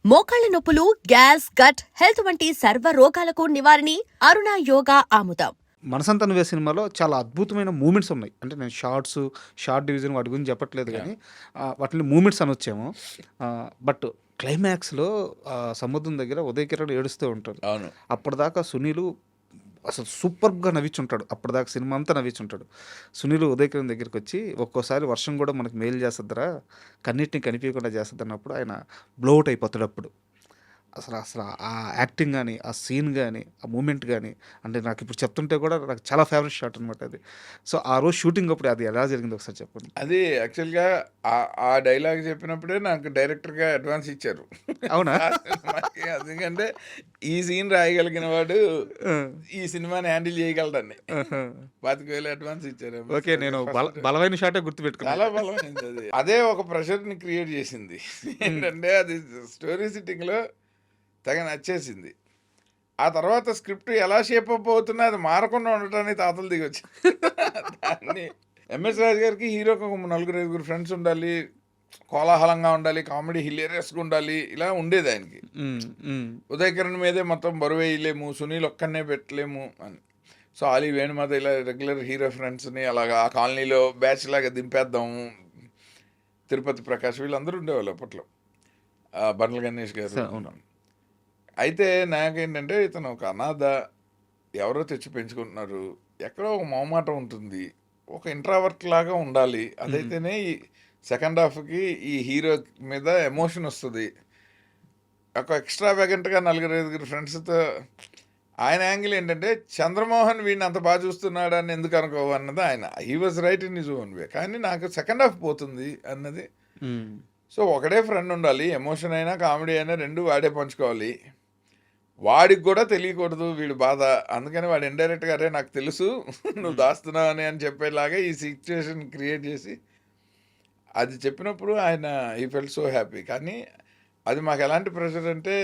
మోకాళ్ల నొప్పులు, gas, gut health వంటి సర్వ రోగాలకు నివారణి అరుణ యోగా ఆముదం. మనసంతా నువ్వే సినిమాలో చాలా అద్భుతమైన మూమెంట్స్ ఉన్నాయి. అంటే నేను షార్ట్ డివిజన్ వాటి గురించి చెప్పట్లేదు గానీ, వాటిని మూమెంట్స్ అనొచ్చేమో. బట్ క్లైమాక్స్‌లో సముద్రం దగ్గర ఉదయ్ కిరణ్ ఏడుస్తూ ఉంటాడు. అవును. అప్పటిదాకా సునీలు అసలు సూపర్‌గా నవ్వించుంటాడు. అప్పటిదాకా సినిమా అంతా నవ్వించుంటాడు. సునీలు ఉదయ్ కిరణ్ దగ్గరికొచ్చి, "ఒక్కోసారి వర్షం గూడా మనకు మేలు చేస్తదిరా, కన్నిటిని కనిపియకుండా చేస్తదన్నప్పుడు" ఆయన బ్లో ఔట్ అయిపోతాడప్పుడు. అసలు ఆ యాక్టింగ్ గాని, ఆ సీన్ గాని, ఆ మూమెంట్ గాని, అంటే నాకిప్పుడు చెప్తుంటే కూడా నాకు చాలా ఫేవరెట్ షాట్ అనమాట అది. సో, ఆ రోజు షూటింగ్ అప్పుడు అది ఎలా జరిగిందో ఒకసారి చెప్పండి? అది యాక్చువల్‌గా ఆ డైలాగ్ చెప్పినప్పుడే నాకు డైరెక్టర్‌గా అడ్వాన్స్ ఇచ్చారు. అవునా? ఆ సినిమాకి. ఎందుకంటే ఈ సీన్ రాయగలిగిన వాడు ఆ! ఈ సినిమాని హ్యాండిల్ చేయగలడని. ఆహా! 25,000 అడ్వాన్స్ ఇచ్చారు. ఓకే. నేను ఫస్ట్ బలమైన షాటే గుర్తుపెట్టుకున్నా. చాలా బలమైనది అది. అదే ఒక ప్రెషర్‌ని క్రియేట్ చేసింది. ఏంటంటే అది స్టోరీ సిట్టింగ్‌లో తెగ నచ్చేసింది. ఆ తర్వాత స్క్రిప్ట్ ఎలా షేప్ అప్ అవుతున్నా అది మారకుండా ఉండటానికి తాతలు దిగొచ్చింది. దాన్ని ఎంఎస్ రాజు గారికి హీరోకి ఒక నలుగురు, ఐదుగురు ఫ్రెండ్స్ ఉండాలి. కోలాహలంగా ఉండాలి. కామెడీ హిలేరియస్‌గా ఉండాలి. ఇలా ఉండేది ఆయనకి. హ్మ్. హ్మ్. ఉదయ్ కిరణ్ మీదే మొత్తం బరువేయలేము. సునీల్ ఒక్కడినే పెట్టలేము అని. సో, ఆలీ వేణుమాధవ్ ఇలా రెగ్యులర్ హీరో ఫ్రెండ్స్‌ని అలాగా ఆ కాలనీలో బ్యాచ్ లాగా దింపేద్దాము. తిరుపతి ప్రకాష్ వీళ్ళందరూ ఉండేవాళ్ళు అప్పట్లో. బండ్ల గణేష్ గారు. అవును. అయితే నాకేంటంటే ఇతను ఒక అనాథ. ఎవరో తెచ్చి పెంచుకుంటున్నారు. ఎక్కడో ఒక మొహమాటం ఉంటుంది. ఒక ఇంట్రావర్ట్ లాగా ఉండాలి. అదైతేనే ఈ సెకండ్ హాఫ్‌కి ఈ హీరో మీద ఎమోషన్ వస్తది. ఒక ఎక్స్‌ట్రావాగెంట్‌గా నలుగురు, ఐదుగురు ఫ్రెండ్స్‌తో ఆయన యాంగిల్ ఏంటంటే చంద్రమోహన్ వీడిని అంత బాగా చూస్తున్నాడని ఎందుకు అనుకోవు అన్నది ఆయన. He was right in his own way. కానీ నాకు సెకండ్ హాఫ్ పోతుంది అన్నది. హ్మ్. సో, ఒకడే ఫ్రెండ్ ఉండాలి. ఎమోషన్ అయినా, కామెడీ అయినా 2 వాడే పంచుకోవాలి. వాడికి కూడా తెలియకూడదు వీడి బాధ. అందుకని వాడు ఇండైరెక్ట్‌గా "అరే నాకు తెలుసు నువ్వు దాస్తున్నావని" అని చెప్పేలాగా ఈ సిట్యుయేషన్ క్రియేట్ చేసి అది చెప్పినప్పుడు ఆయన హి ఫెల్ట్ సో హ్యాపీ. కానీ అది మాకు ఎలాంటి ప్రెషర్ అంటే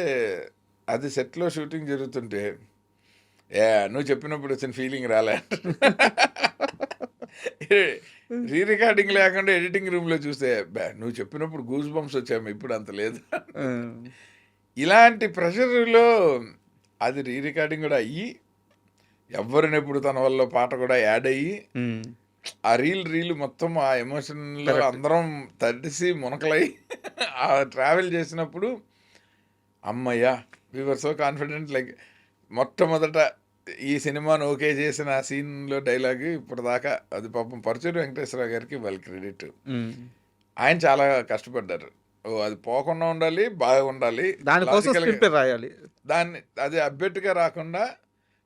అది సెట్‌లో షూటింగ్ జరుగుతుంటే నువ్వు చెప్పినప్పుడు వచ్చిన ఫీలింగ్ రాలే. రీ రికార్డింగ్ లేకుండా ఎడిటింగ్ రూమ్‌లో చూస్తే నువ్వు చెప్పినప్పుడు గూస్ బంప్స్ వచ్చాయమ్మా ఇప్పుడు అంత లేదు. ఆ! ఇలాంటి ప్రెషర్‌లో అది రీ రికార్డింగ్ కూడా అయ్యి, ఎవ్వరినెప్పుడు తన వల్ల పాట కూడా యాడ్ అయ్యి, హ్మ్. ఆ రీల్ మొత్తం ఆ ఎమోషన్‌లో కరెక్ట్. అందరం తడిసి మునకలై ఆ ట్రావెల్ చేసినప్పుడు హమ్మయ్య! వి వర్ సో కాన్ఫిడెంట్ లైక్ మొట్టమొదట ఈ సినిమాను ఓకే చేసిన ఆ సీన్‌లో డైలాగ్ ఇప్పటిదాకా అది పాపం పరుచూరి వెంకటేశ్వరరావు గారికి ఇవ్వాలి క్రెడిట్. హ్మ్. ఆయన చాలా కష్టపడ్డారు. అది పోకుండా ఉండాలి, బాగా ఉండాలి. దానికోసం లాజికల్‌గా స్క్రీన్ ప్లే రాయాలి. దాన్ని అది అబ్బెట్టుగా రాకుండా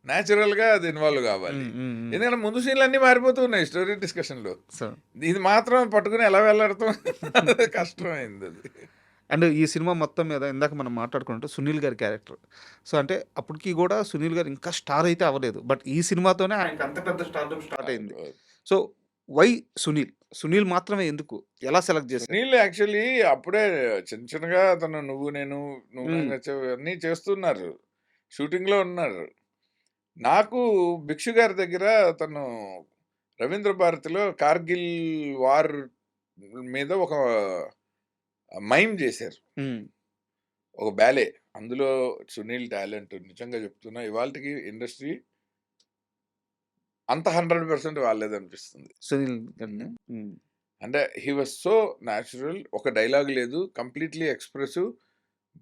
న్యాచురల్‌గా అది ఇన్వాల్వ్ కావాలి. హ్మ్. హ్మ్. హ్మ్. ఎందుకంటే ముందు సీన్‌లన్నీ మారిపోతూ ఉన్నాయి స్టోరీ డిస్కషన్‌లో. సో, ఇది మాత్రం పట్టుకొని ఎలా వెళ్లాడతాం కష్టమైంది అది. అండ్ ఈ సినిమా మొత్తం మీద ఇందాక మనం మాట్లాడుకున్నట్టు సునీల్ గారి క్యారెక్టర్. సో, అంటే అప్పటికి గూడా సునీల్ గారు ఇంకా స్టార్ అయితే అవ్వలేదు. బట్ ఈ సినిమాతోనే ఆయనకి అంత పెద్ద స్టార్‌డమ్ స్టార్ట్ అయింది. So, why Sunil? సునీల్ మాత్రమే ఎందుకు? ఎలా సెలెక్ట్ చేశారు? సునీల్ యాక్చువల్లీ అప్పుడే చిన్న చిన్నగా అతను 'నువ్వు నేను', 'నువ్వు నాకు హ్మ్. నచ్చావు' అన్నీ చేస్తున్నారు. షూటింగ్‌లో ఉన్నారు. నాకు 'భిక్షు' గారి దగ్గర తను రవీంద్ర భారతిలో కార్గిల్ వార్ మీద ఒక మైమ్ చేశారు. హ్మ్. ఒక బ్యాలే. అందులో సునీల్ టాలెంట్ నిజంగా చెప్తున్నా ఇవాల్టికి ఇండస్ట్రీ అంత 100% వాళ్ళేదనిపిస్తుంది. సునీల్ గారినా? హ్మ్. అంటే హీ వాజ్ సో న్యాచురల్. ఒక డైలాగ్ లేదు. Completely expressive.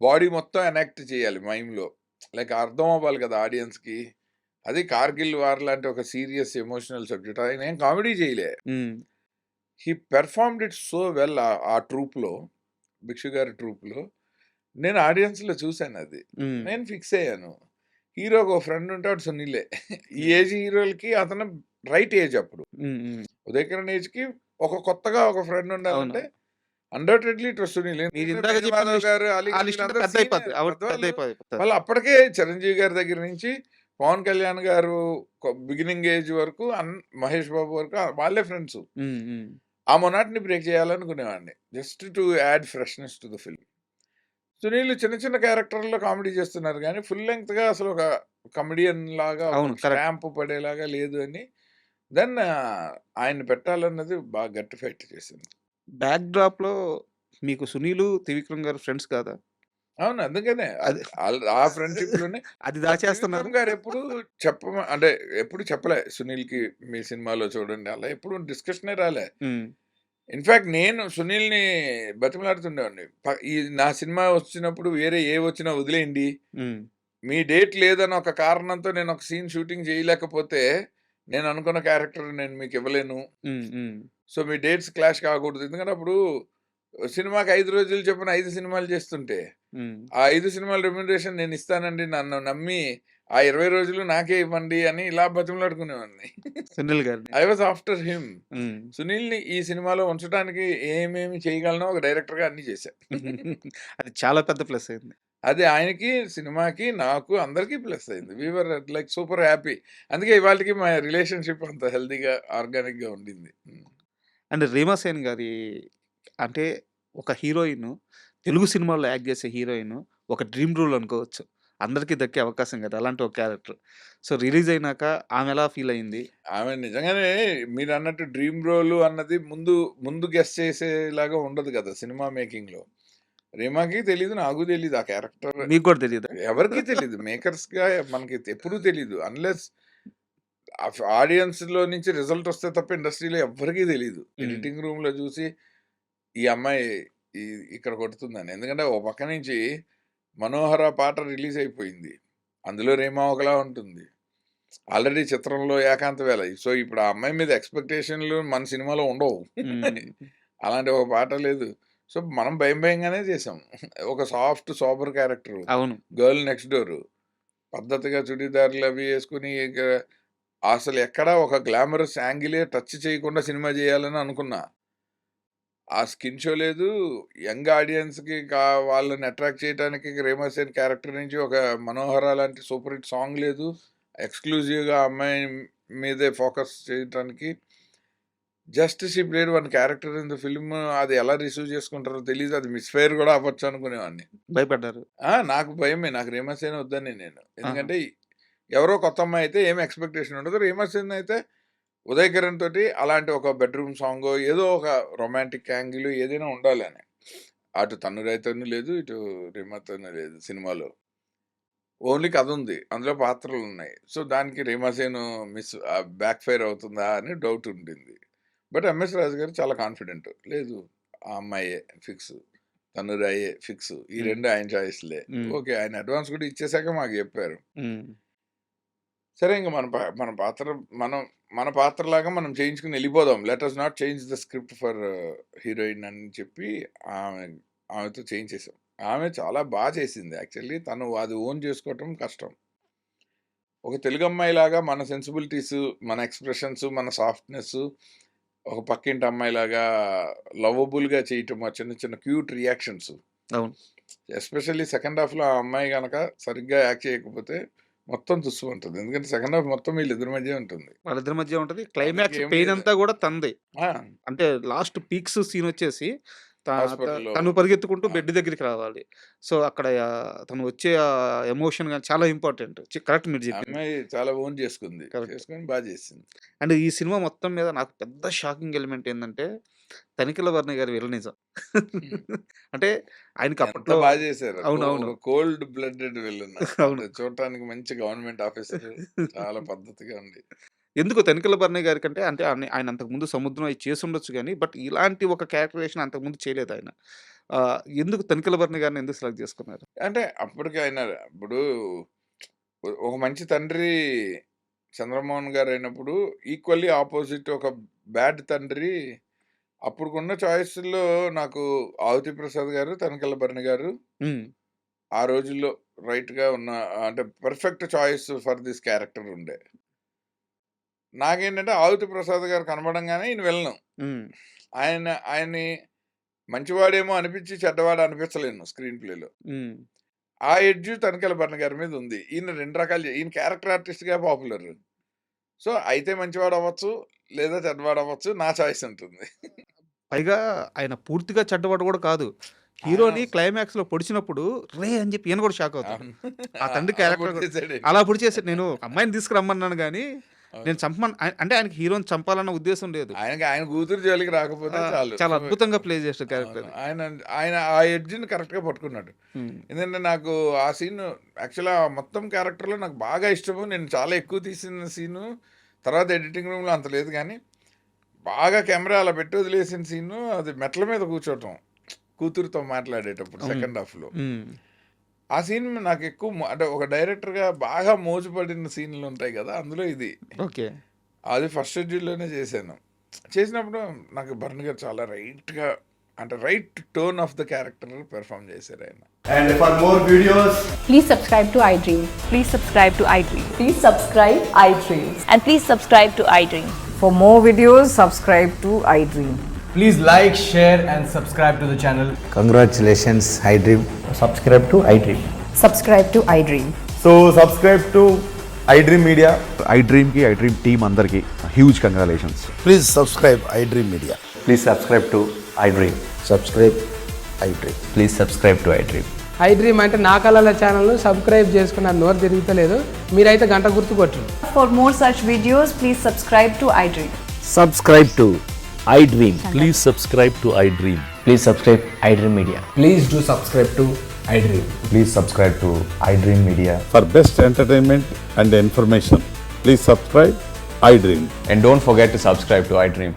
బాడీ మొత్తం ఎనాక్ట్ చేయాలి మైమ్‌లో. లైక్ అర్థం అవ్వాలి కదా ఆడియన్స్‌కి. అది కార్గిల్ వార్ లాంటి ఒక సీరియస్ ఎమోషనల్ సబ్జెక్ట్. ఆయనేం కామెడీ చేయలే. హ్మ్. He performed it so well ఆ ట్రూప్‌లో. 'భిక్షు' గారి ట్రూప్‌లో. నేను ఆడియన్స్‌లో చూసానది. హ్మ్. నేను ఫిక్స్ అయ్యాను. హీరోకి ఒక ఫ్రెండ్ ఉంటాడు సునీలే. ఈ ఏజ్ హీరోలకి అతను రైట్ ఏజ్ అప్పుడు. హ్మ్. హ్మ్. ఉదయ్ కిరణ్ ఏజ్‌కి కొత్తగా ఒక ఫ్రెండ్ అవును. ఉండాలంటే అన్‌డౌటెడ్లీ ఇట్ వాస్ సునీల్. మీరిందాక చెప్పిన వేణుమాధవ్ గారు, అలీ ఆ లిస్ట్ వీళ్ళందరూ పెద్దయిపోద్ది. సీనియర్ ఆవిడ పెద్దవాళ్ళు. పెద్దయిపోతారు. వాళ్ళు అప్పటికే చిరంజీవి గారి దగ్గర నుంచి పవన్ కళ్యాణ్ గారు బిగినింగ్ ఏజ్ వరకు మహేష్ బాబు వరకు వాళ్ళే ఫ్రెండ్స్. హ్మ్. హ్మ్. ఆ మొనాటని బ్రేక్ చేయాలనుకునేవాడిని. Just to add freshness to the film. Sunil చిన్న చిన్న క్యారెక్టర్‌లో కామెడీ చేస్తున్నారు గానీ, ఫుల్ లెంగ్త్‌గా అసలు ఒక కమెడియన్ లాగా అవును. ఒక కరెక్ట్. స్టాంప్ పడేలాగా లేదు అని దెన్ ఆయన్ని పెట్టాలన్నది బాగా గట్టి ఫైట్ చేసింది. బ్యాక్ డ్రాప్‌లో మీకు సునీలు, త్రివిక్రమ్ గారు ఫ్రెండ్స్ కాదా? అవును. అందుకనే అది ఆ ఫ్రెండ్‌షిప్‌లోనే అది త్రివిక్రమ్ దాచేస్తున్నారు. గారు అంటే ఎప్పుడు చెప్పలే సునీల్‌కి మీ సినిమాలో చూడండి అలా ఎప్పుడు డిస్కషనే రాలే. హ్మ్. ఇన్‌ఫాక్ట్ నేను సునీల్‌ని బతిమలాడుతుండేవాడిని. ఈ నా సినిమా వచ్చినప్పుడు వేరే ఏవొచ్చినా వదిలేయండి. హ్మ్. మీ డేట్ లేదని ఒక కారణంతో నేను ఒక సీన్ షూటింగ్ చేయలేకపోతే, నేను అనుకున్న క్యారెక్టర్ నేను మీకు ఇవ్వలేను. హ్మ్. హ్మ్. సో, మీ డేట్స్ క్లాష్ కాకూడదు. ఎందుకంటే అప్పుడు సినిమాకి 5 రోజులు చొప్పున 5 సినిమాలు చేస్తుంటే, హ్మ్. ఆ 5 సినిమాల రెమ్యూనరేషన్ నేను ఇస్తానండి. నన్ను నమ్మి ఆ 20 రోజులు నాకే ఇవ్వండి అని ఇలా బతిమలాడుకునేవాడిని. సునీల్ గారిని. I was after him. హ్మ్. సునీల్‌ని ఈ సినిమాలో ఉంచడానికి ఏమేమి చేయగలనో ఒక డైరెక్టర్‌గా అన్నీ చేశా. అది చాలా పెద్ద ప్లస్ అయింది. అది ఆయనకి, సినిమాకి, నాకు అందరికీ ప్లస్ అయింది. వి వర్ లైక్ సూపర్ హ్యాపీ. అందుకే ఇవాల్టికి మా రిలేషన్‌షిప్ అంత హెల్తీగా, ఆర్గానిక్‌గా ఉండింది. హ్మ్. అండ్ 'రీమా సేన్' గారి అంటే ఒక హీరోయిన్ తెలుగు సినిమాల్లో యాక్ట్ చేసే హీరోయిన్ ఒక డ్రీమ్ రోల్ అనుకోవచ్చు. అందరికీ దక్కే అవకాశం కదా! అలాంటి ఒక క్యారెక్టర్. సో, రిలీజ్ అయినాక ఆమె ఎలా ఫీల్ అయింది? ఆమె నిజంగానే మీరన్నట్టు డ్రీమ్ రోలు అన్నది ముందు గెస్ చేసేలాగా ఉండదు కదా! సినిమా మేకింగ్‌లో. రీమాకి తెలీదు. నాకు తెలీదు. ఆ క్యారెక్టర్ మీకు కూడా తెలీదా? ఎవరికీ తెలీదు. మేకర్స్‌గా మనకి ఎప్పుడూ తెలీదు. అన్‌లెస్ ఆడియన్స్‌లో నుంచి రిజల్ట్ వస్తే తప్ప ఇండస్ట్రీలో ఎవ్వరికీ తెలీదు. హ్మ్. ఎడిటింగ్ రూమ్‌లో చూసి ఈ అమ్మాయి ఈ ఇక్కడ కొడుతుందని. ఎందుకంటే ఓ పక్క నుంచి 'మనోహర' పాట రిలీజ్ అయిపోయింది. అందులో రీమా ఒకలా ఉంటుంది. ఆల్రెడీ చిత్రంలో 'ఏకాంత వేళ'. సో, ఇప్పుడు ఆ అమ్మాయి మీద ఎక్స్‌పెక్టేషన్‌లు మన సినిమాలో ఉండవు. హ్మ్. అలాంటి ఒక పాట లేదు. సో, మనం భయంగానే చేసాం. ఒక సాఫ్ట్ సోబర్ క్యారెక్టరు. అవును. Girl next door. పద్ధతిగా చుడీదార్‌లు అవి యేసుకొని ఇక అసలు ఎక్కడా ఒక గ్లామరస్ యాంగిలే టచ్ చేయకుండా సినిమా చేయాలని అనుకున్నా. ఆ స్కిన్ షో లేదు. యంగ్ ఆడియన్స్‌కి వాళ్ళని అట్రాక్ట్ చేయడానికి 'రేమా సేన్' క్యారెక్టర్ నుంచి ఒక 'మనోహర' లాంటి సూపర్ హిట్ సాంగ్ లేదు. ఎక్స్‌క్లూజివ్‌గా ఆ అమ్మాయి మీదే ఫోకస్ చేయటానికి. Just she played one character in the film. అది ఎలా రిసీవ్ చేసుకుంటారో తెలీదు. అది మిస్‌ఫైర్ గూడా అవ్వచ్చు అనుకునేవాడిని. భయపడ్డారు. నాకు భయమే. నాకు 'రీమా సేన్' వద్దనే నేను. ఆహా! ఎందుకంటే ఎవరో కొత్త అమ్మాయి అయితే ఏమి ఎక్స్‌పెక్టేషన్ ఉండదు. 'రీమా సేన్' అయితే ఉదయ్ కిరణ్ తోటి అలాంటి ఒక బెడ్‌రూమ్ సాంగో, ఏదో ఒక రొమాంటిక్ యాంగిల్ ఏదైనా ఉండాలని. అటు తన్నురైతోను లేదు, ఇటు రీమాతోను లేదు సినిమాలో. ఓన్లీ కథుంది. అందులో పాత్రలున్నాయి. సో, దానికి 'రీమా సేన్' బ్యాక్ ఫైర్ అవుతుందా అని డౌట్ ఉండింది. బట్ 'ఎంఎస్ రాజు' గారు చాలా కాన్ఫిడెంట్. లేదు ఆ అమ్మాయే ఫిక్స్. తన్నురాయే ఫిక్స్. ఈ హ్మ్. 2 ఆయన చాయిస్‌లే. హ్మ్. ఓకే. ఆయన అడ్వాన్స్ కూడా ఇచ్చేసాక మాకు చెప్పారు. హ్మ్. సరే ఇంక మన పాత్ర మనం మన పాత్రలాగా మనం చేయించుకొని వెళ్ళిపోదాం. Let us not change the script for heroine అని చెప్పి ఆమె ఆమెతో చేయించేసాం. ఆమె చాలా చేసింది యాక్చువల్లీ. తను అది ఓన్ చేసుకోవటం కష్టం. ఒక తెలుగు అమ్మాయిలాగా మన సెన్సిబిలిటీస్, మన ఎక్స్‌ప్రెషన్స్, మన సాఫ్ట్‌నెస్ ఒక పక్కింటి అమ్మాయిలాగా లవబుల్‌గా చేయటం. ఆ చిన్న చిన్న క్యూట్ రియాక్షన్స్. అవును. ఎస్పెషల్లీ సెకండ్ హాఫ్‌లో ఆ అమ్మాయి గనక సరిగ్గా యాక్ట్ చేయకపోతే మొత్తం తుస్సుమంటది. ఎందుకంటే సెకండ్ హాఫ్ మొత్తం వీళ్ళిద్దరి మధ్యే ఉంటుంది. వాళ్ళిద్దరి మధ్య ఉంటది. క్లైమాక్స్ వాళ్ళకేం పెయిన్ లేదు. అంతా గూడా తనదే. ఆ! అంటే లాస్ట్ పీక్స్ సీనొచ్చేసి త త హాస్పిటల్‌లో తను పరిగెత్తుకుంటూ అవును. బెడ్ దగ్గరికి రావాలి. సో, అక్కడ తను వచ్చే ఎమోషన్ గాని చాలా ఇంపార్టెంట్. కరెక్ట్ మీరు ఆ జెప్పింది. అమ్మాయి చాలా ఓన్ చేసుకుంది. కరెక్ట్. చేసుకొని చేసింది. అండ్ ఈ సినిమా మొత్తం మీద నాకు పెద్ద షాకింగ్ ఎలిమెంట్ ఏందంటే, 'తనికెళ్ళ భరణి' గారి విలనిజం. అంటే ఆయనకి ఎంత అప్పట్లో చేశారో. అవునవును. ఒక కోల్డ్ బ్లడెడ్ విలన్. అవును. అంటే చూడటానికి మంచి గవర్నమెంట్ ఆఫీసర్. చాలా పద్ధతిగా ఉంది. ఎందుకో 'తనికెళ్ళ భరణి' గారికంటే అంటే ఆయన అంతకుముందు 'సముద్రం' అయి చేసుండొచ్చు గానీ, బట్ ఇలాంటి ఒక క్యారెక్టరైజేషన్ అంతకుముందు చేయలేదాయన. ఎందుకు 'తనికెళ్ళ భరణి' గారిని ఎందుకు సెలెక్ట్ జేసుకున్నారు? అంటే అప్పటికి ఆయన ఇప్పుడు ఒక మంచి తండ్రి చంద్రమోహన్ గారైనప్పుడు ఈక్వల్లీ ఆపోజిట్ ఒక బ్యాడ్ తండ్రి అప్పుడుకున్న చాయిస్‌ల్లో నాకు 'ఆవుతి ప్రసాద్' గారు, 'తనికెళ్ళ భరణి' గారు హ్మ్. ఆ రోజుల్లో రైట్‌గా ఉన్న అంటే perfect choice for this character ఉండే. నాకేంటంటే 'ఆవుతి ప్రసాద్' గారు కనపడంగానే ఈయన విలను. హ్మ్. ఆయన్ని మంచివాడేమో అనిపించి చెడ్డవాడు అనిపించలేను స్క్రీన్ ప్లేలో. హ్మ్. ఆ ఎడ్జ్ 'తనికెళ్ళ భరణి' గారి మీద ఉంది. ఈయన 2 రకాలు ఈయన క్యారెక్టర్ ఆర్టిస్ట్‌గా పాపులర్. సో, అయితే మంచివాడవ్వచ్చు, లేదా చెడ్డవాడవ్వచ్చు. నా చాయిస్ ఉంటుంది. పైగా ఆయన పూర్తిగా చెడ్డవాడు గూడా కాదు. హీరోని ఆ! క్లైమాక్స్‌లో పొడిచినప్పుడు రేయ్! అని జెప్పి ఈయన గూడా షాక్ అవుతాడు. అవును. ఆ తండ్రి అలా క్యారెక్టర్ పొడి గూడా చేసాడేంటి? అలా పొడిచేసాడు. నేను అమ్మాయిని తీసుకురమ్మన్నాను గానీ, నేను అంటే ఆయనకి హీరోని చంపాలన్న ఉద్దేశం లేదు. ఆయన కూతురు జోలికి రాకపోతే చాలు. చాలా అద్భుతంగా ప్లే చేసిన క్యారెక్టర్. ఆయన ఆయన ఆ ఎడ్జ్ని కరెక్ట్గా పట్టుకున్నాడు. ఎందుకంటే నాకు ఆ సీన్ యాక్చువల్గా మొత్తం క్యారెక్టర్లో నాకు బాగా ఇష్టము. నేను చాలా ఎక్కువ తీసిన సీను, తర్వాత ఎడిటింగ్ రూమ్లో అంత లేదు కానీ బాగా కెమెరా అలా పెట్టి వదిలేసిన సీను అది మెట్ల మీద కూర్చోవటం కూతురుతో మాట్లాడేటప్పుడు సెకండ్ హాఫ్లో. ఆ సీన్ నాకు ఎక్కువ అంటే ఒక డైరెక్టర్గా బాగా మోజుపడిన సీన్లు ఉంటాయి కదా, అందులో ఇది. ఓకే. అది ఫస్ట్ షెడ్యూల్లోనే చేశాను. చేసినప్పుడు నాకు భరణ్ గారు చాలా రైట్గా అంటే right tone of the character perform చేశారు ఆయన. And for more videos, Please subscribe to iDream. Please subscribe to iDream. Please subscribe iDream. And please subscribe to iDream. For more videos, subscribe to iDream. please like, share, and subscribe to the channel. Congratulations, iDream. Subscribe to iDream. Subscribe to iDream. So subscribe to iDream Media. iDream team andarki huge congratulations. Please subscribe iDream Media. Please subscribe to iDream. Subscribe iDream. Please subscribe to iDream. iDream అంటే నా కళల ఛానల్ను subscribe చేసుకున్న నోరు తిరుగుతలేదు, మీరైతే గంట గుర్తు కొట్టండి. For more such videos, please subscribe to iDream. Subscribe to iDream. Please subscribe to iDream. Please subscribe iDream Media. Please do subscribe to iDream. Please subscribe to iDream Media. For best entertainment and information, please subscribe iDream. And don't forget to subscribe to iDream.